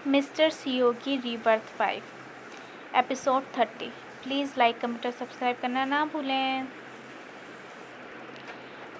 Mister CO की rebirth 5 episode 30। Please like comment और subscribe करना ना भूलें।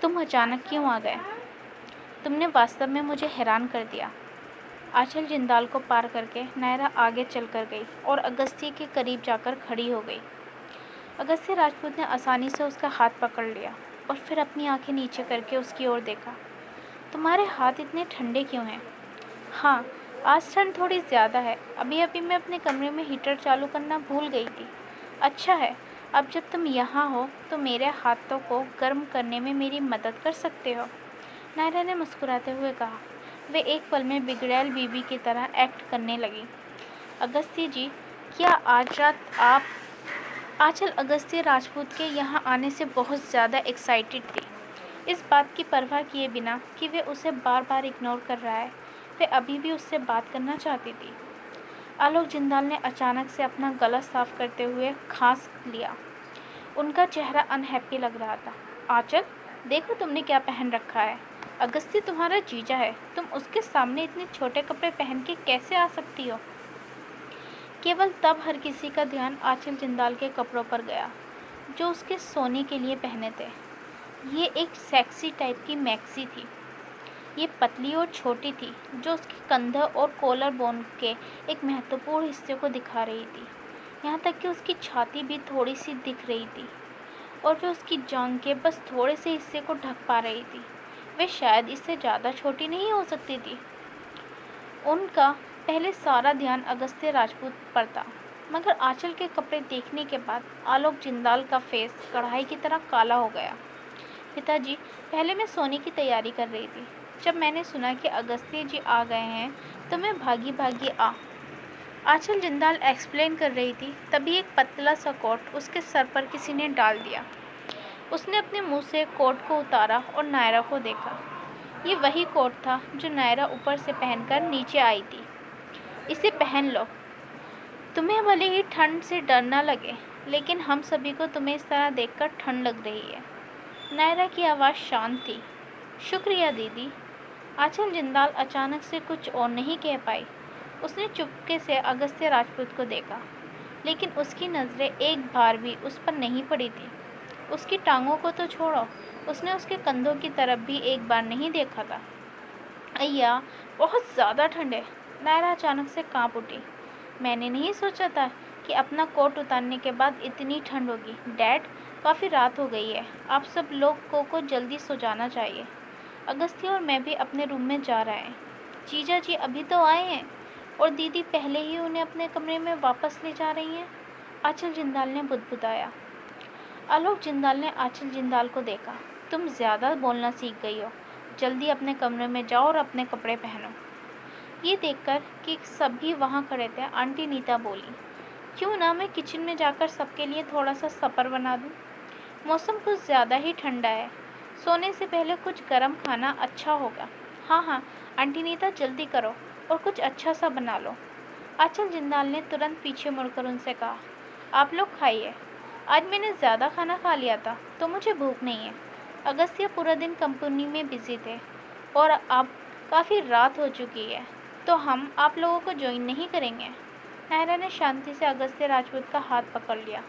तुम अचानक क्यों आ गए? तुमने वास्तव में मुझे हैरान कर दिया। आंचल जिंदाल को पार करके नायरा आगे चल कर गई और अगस्त्य के करीब जाकर खड़ी हो गई। अगस्त्य राजपूत ने आसानी से उसका हाथ पकड़ लिया और फिर अपनी आंखें नीचे करके उसकी ओर देखा। तुम्हारे हाथ इतने ठंडे क्यों हैं? हाँ, आज ठंड थोड़ी ज़्यादा है। अभी अभी मैं अपने कमरे में हीटर चालू करना भूल गई थी। अच्छा है, अब जब तुम यहाँ हो तो मेरे हाथों को गर्म करने में मेरी मदद कर सकते हो, नायरा ने मुस्कुराते हुए कहा। वे एक पल में बिगड़ैल बीबी की तरह एक्ट करने लगी। अगस्त्य जी, क्या आज रात आप? आंचल अगस्त्य राजपूत के यहाँ आने से बहुत ज़्यादा एक्साइटेड थी। इस बात की परवाह किए बिना कि वे उसे बार बार इग्नोर कर रहा है, वे अभी भी उससे बात करना चाहती थी। आलोक जिंदाल ने अचानक से अपना गला साफ करते हुए खांस लिया। उनका चेहरा अनहैप्पी लग रहा था। आंचल, देखो तुमने क्या पहन रखा है। अगस्त्य तुम्हारा जीजा है, तुम उसके सामने इतने छोटे कपड़े पहन के कैसे आ सकती हो? केवल तब हर किसी का ध्यान आंचल जिंदाल के कपड़ों पर गया, जो उसके सोने के लिए पहने थे। ये एक सेक्सी टाइप की मैक्सी थी। ये पतली और छोटी थी, जो उसके कंधे और कॉलर बोन के एक महत्वपूर्ण हिस्से को दिखा रही थी। यहाँ तक कि उसकी छाती भी थोड़ी सी दिख रही थी और वे उसकी जांघ के बस थोड़े से हिस्से को ढक पा रही थी। वे शायद इससे ज़्यादा छोटी नहीं हो सकती थी। उनका पहले सारा ध्यान अगस्त्य राजपूत पर था, मगर आंचल के कपड़े देखने के बाद आलोक जिंदाल का फेस कढ़ाई की तरह काला हो गया। पिताजी, पहले मैं सोने की तैयारी कर रही थी। जब मैंने सुना कि अगस्त्य जी आ गए हैं तो मैं भागी भागी आंचल जिंदाल एक्सप्लेन कर रही थी। तभी एक पतला सा कोट उसके सर पर किसी ने डाल दिया। उसने अपने मुंह से कोट को उतारा और नायरा को देखा। ये वही कोट था जो नायरा ऊपर से पहनकर नीचे आई थी। इसे पहन लो। तुम्हें भले ही ठंड से डर न लगे, लेकिन हम सभी को तुम्हें इस तरह देखकर ठंड लग रही है। नायरा की आवाज़ शांत थी। शुक्रिया दीदी। आंचल जिंदाल अचानक से कुछ और नहीं कह पाई। उसने चुपके से अगस्त्य राजपूत को देखा, लेकिन उसकी नज़रें एक बार भी उस पर नहीं पड़ी थी। उसकी टांगों को तो छोड़ो, उसने उसके कंधों की तरफ भी एक बार नहीं देखा था। अय्या, बहुत ज़्यादा ठंड है। नायरा अचानक से कांप उठी। मैंने नहीं सोचा था कि अपना कोट उतारने के बाद इतनी ठंड होगी। डैड, काफ़ी रात हो गई है, आप सब लोगों को जल्दी सो जाना चाहिए। अगस्त्य और मैं भी अपने रूम में जा रहे हैं। जीजा जी अभी तो आए हैं और दीदी पहले ही उन्हें अपने कमरे में वापस ले जा रही हैं, आंचल जिंदाल ने बुदबुदाया। आलोक जिंदाल ने आंचल जिंदाल को देखा। तुम ज़्यादा बोलना सीख गई हो, जल्दी अपने कमरे में जाओ और अपने कपड़े पहनो। ये देखकर कि सभी वहाँ खड़े थे, आंटी नीता बोली, क्यों ना मैं किचन में जाकर सबके लिए थोड़ा सा सपर बना दूँ। मौसम कुछ ज़्यादा ही ठंडा है, सोने से पहले कुछ गर्म खाना अच्छा होगा। हाँ हाँ आंटी नीता, जल्दी करो और कुछ अच्छा सा बना लो। आंचल जिंदाल ने तुरंत पीछे मुड़कर उनसे कहा, आप लोग खाइए, आज मैंने ज़्यादा खाना खा लिया था तो मुझे भूख नहीं है। अगस्त्य पूरा दिन कंपनी में बिजी थे और अब काफ़ी रात हो चुकी है, तो हम आप लोगों को ज्वाइन नहीं करेंगे। नायरा ने शांति से अगस्त्य राजपूत का हाथ पकड़ लिया,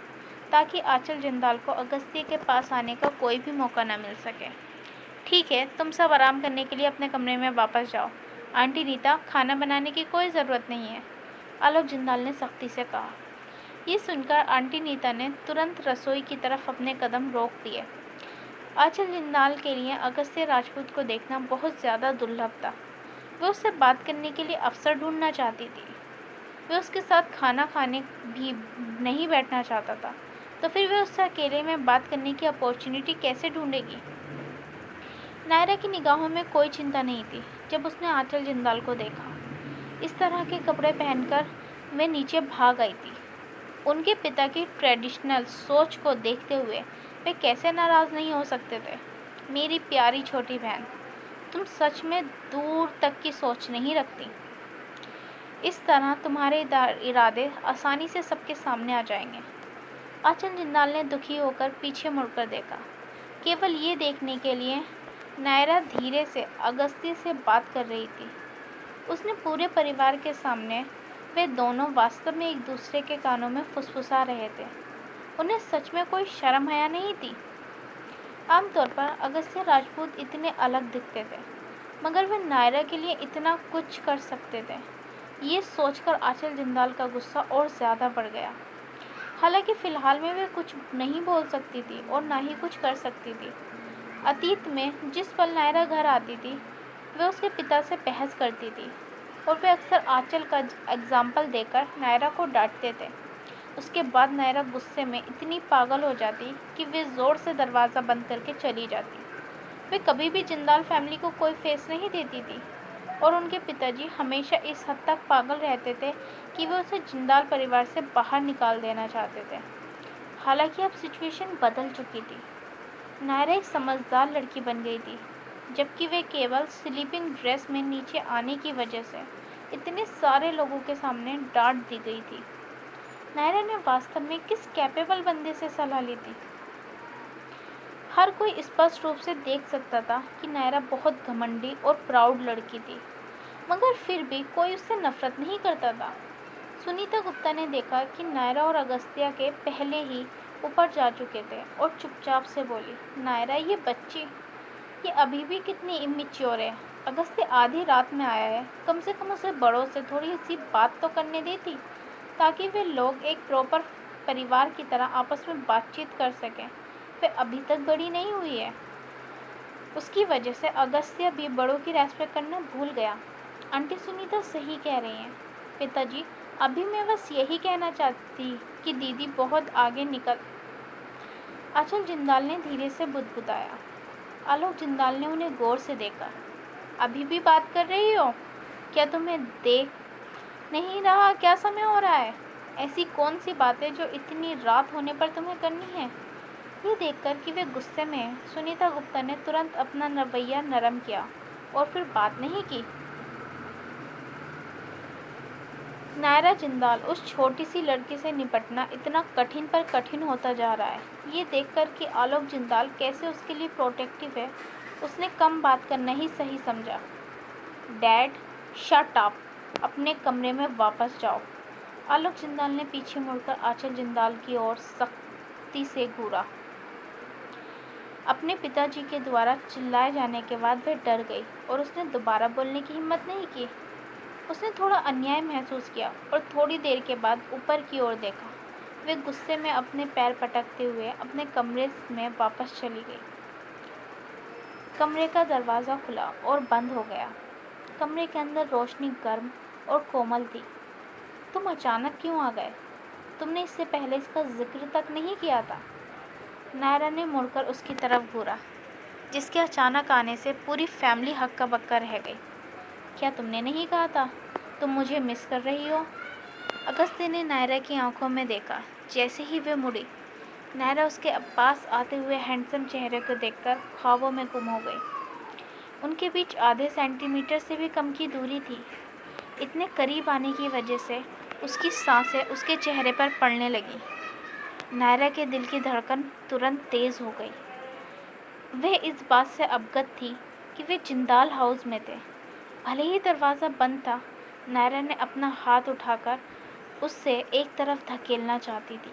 ताकि आंचल जिंदाल को अगस्त्य के पास आने का कोई भी मौका न मिल सके। ठीक है, तुम सब आराम करने के लिए अपने कमरे में वापस जाओ। आंटी नीता, खाना बनाने की कोई ज़रूरत नहीं है, आलोक जिंदाल ने सख्ती से कहा। ये सुनकर आंटी नीता ने तुरंत रसोई की तरफ अपने कदम रोक दिए। आंचल जिंदाल के लिए अगस्त्य राजपूत को देखना बहुत ज़्यादा दुर्लभ था। वे उससे बात करने के लिए अवसर ढूंढना चाहती थी। वे उसके साथ खाना खाने भी नहीं बैठना चाहता था, तो फिर वे उससे अकेले में बात करने की अपॉर्चुनिटी कैसे ढूंढेगी? नायरा की निगाहों में कोई चिंता नहीं थी जब उसने आंचल जिंदाल को देखा। इस तरह के कपड़े पहनकर वे नीचे भाग आई थी। उनके पिता की ट्रेडिशनल सोच को देखते हुए वे कैसे नाराज़ नहीं हो सकते थे। मेरी प्यारी छोटी बहन, तुम सच में दूर तक की सोच नहीं रखती। इस तरह तुम्हारे इरादे आसानी से सबके सामने आ जाएंगे। आंचल जिंदाल ने दुखी होकर पीछे मुड़कर देखा, केवल ये देखने के लिए नायरा धीरे से अगस्त्य से बात कर रही थी। उसने पूरे परिवार के सामने वे दोनों वास्तव में एक दूसरे के कानों में फुसफुसा रहे थे। उन्हें सच में कोई शर्म हया नहीं थी। आमतौर पर अगस्त्य राजपूत इतने अलग दिखते थे, मगर वे नायरा के लिए इतना कुछ कर सकते थे। ये सोचकर आंचल जिंदाल का गुस्सा और ज़्यादा बढ़ गया। हालांकि फ़िलहाल में वे कुछ नहीं बोल सकती थी और ना ही कुछ कर सकती थी। अतीत में जिस पल नायरा घर आती थी, वे उसके पिता से बहस करती थी और वे अक्सर आंचल का एग्जाम्पल देकर नायरा को डांटते थे। उसके बाद नायरा गुस्से में इतनी पागल हो जाती कि वे ज़ोर से दरवाज़ा बंद करके चली जाती। वे कभी भी जिंदाल फैमिली को कोई फेस नहीं देती थी और उनके पिताजी हमेशा इस हद तक पागल रहते थे कि वे उसे जिंदाल परिवार से बाहर निकाल देना चाहते थे। हालांकि अब सिचुएशन बदल चुकी थी। नायरा एक समझदार लड़की बन गई थी, जबकि वे केवल स्लीपिंग ड्रेस में नीचे आने की वजह से इतने सारे लोगों के सामने डांट दी गई थी। नायरा ने वास्तव में किस कैपेबल बंदे से सलाह ली थी? हर कोई स्पष्ट रूप से देख सकता था कि नायरा बहुत घमंडी और प्राउड लड़की थी, मगर फिर भी कोई उससे नफरत नहीं करता था। सुनीता गुप्ता ने देखा कि नायरा और अगस्त्या के पहले ही ऊपर जा चुके थे और चुपचाप से बोली, नायरा ये बच्ची, ये अभी भी कितनी इमेच्योर है। अगस्त्य आधी रात में आया है, कम से कम उसे बड़ों से थोड़ी सी बात तो करने देती, ताकि वे लोग एक प्रॉपर परिवार की तरह आपस में बातचीत कर सकें। वे अभी तक बड़ी नहीं हुई है। उसकी वजह से अगस्त्य भी बड़ों की रेस्पेक्ट करना भूल गया। आंटी सुनीता सही कह रही हैं पिताजी, अभी मैं बस यही कहना चाहती कि दीदी बहुत आगे निकल। आंचल जिंदाल ने धीरे से बुदबुदाया। आलोक जिंदाल ने उन्हें गौर से देखा। अभी भी बात कर रही हो? क्या तुम्हें देख नहीं रहा क्या समय हो रहा है? ऐसी कौन सी बातें जो इतनी रात होने पर तुम्हें करनी है? ये देखकर कि वे गुस्से में हैं, सुनीता गुप्ता ने तुरंत अपना रवैया नरम किया और फिर बात नहीं की। नायरा जिंदाल, उस छोटी सी लड़की से निपटना इतना कठिन पर कठिन होता जा रहा है। ये देखकर कि आलोक जिंदाल कैसे उसके लिए प्रोटेक्टिव है, उसने कम बात करना ही सही समझा। डैड, शट अप, अपने कमरे में वापस जाओ। आलोक जिंदाल ने पीछे मुड़कर आंचल जिंदाल की ओर सख्ती से घूरा। अपने पिताजी के द्वारा चिल्लाए जाने के बाद वह डर गई और उसने दोबारा बोलने की हिम्मत नहीं की। उसने थोड़ा अन्याय महसूस किया और थोड़ी देर के बाद ऊपर की ओर देखा। वे गुस्से में अपने पैर पटकते हुए अपने कमरे में वापस चली गई। कमरे का दरवाज़ा खुला और बंद हो गया। कमरे के अंदर रोशनी गर्म और कोमल थी। तुम अचानक क्यों आ गए? तुमने इससे पहले इसका जिक्र तक नहीं किया था। नायरा ने मुड़कर उसकी तरफ घूरा, जिसके अचानक आने से पूरी फैमिली हक्का बक्का रह गई। क्या तुमने नहीं कहा था तुम मुझे मिस कर रही हो? अगस्त्य ने नायरा की आंखों में देखा। जैसे ही वे मुड़ी, नायरा उसके पास आते हुए हैंडसम चेहरे को देखकर ख्वाबों में गुम हो गई। उनके बीच आधे सेंटीमीटर से भी कम की दूरी थी। इतने करीब आने की वजह से उसकी सांसें उसके चेहरे पर पड़ने लगी। नायरा के दिल की धड़कन तुरंत तेज़ हो गई। वह इस बात से अवगत थी कि वे जिंदाल हाउस में थे। भले ही दरवाज़ा बंद था, नायरा ने अपना हाथ उठाकर उससे एक तरफ धकेलना चाहती थी।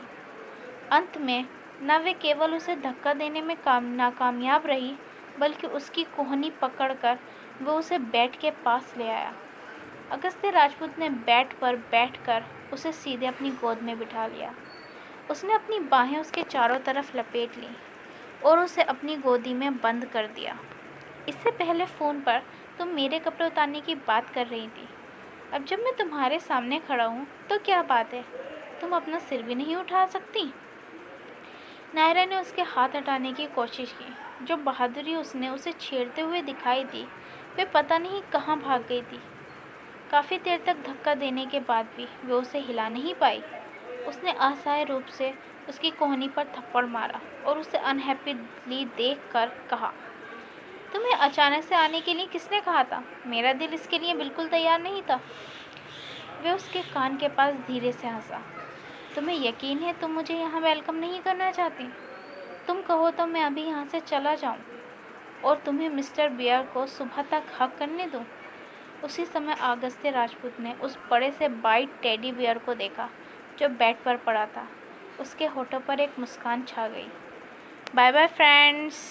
अंत में न वे केवल उसे धक्का देने में नाकामयाब रही, बल्कि उसकी कोहनी पकड़कर वो उसे बेड के पास ले आया। अगस्त्य राजपूत ने बेड पर बैठकर उसे सीधे अपनी गोद में बिठा लिया। उसने अपनी बाहें उसके चारों तरफ लपेट लीं और उसे अपनी गोदी में बंद कर दिया। इससे पहले फ़ोन पर तुम मेरे कपड़े उतारने की बात कर रही थी। अब जब मैं तुम्हारे सामने खड़ा हूँ तो क्या बात है? तुम अपना सिर भी नहीं उठा सकती? नायरा ने उसके हाथ हटाने की कोशिश की। जो बहादुरी उसने उसे छेड़ते हुए दिखाई दी, वे पता नहीं कहाँ भाग गई थी। काफ़ी देर तक धक्का देने के बाद भी वे उसे हिला नहीं पाई। उसने असहाय रूप से उसकी कोहनी पर थप्पड़ मारा और उसे अनहैप्पीली देखकर कहा, तुम्हें अचानक से आने के लिए किसने कहा था? मेरा दिल इसके लिए बिल्कुल तैयार नहीं था। वे उसके कान के पास धीरे से हंसा। तुम्हें यकीन है तुम मुझे यहाँ वेलकम नहीं करना चाहती? तुम कहो तो मैं अभी यहाँ से चला जाऊँ और तुम्हें मिस्टर बियर को सुबह तक हक करने दूँ। उसी समय अगस्त्य राजपूत ने उस बड़े से वाइट टेडी बियर को देखा जो बेड पर पड़ा था। उसके होठों पर एक मुस्कान छा गई। Bye bye friends.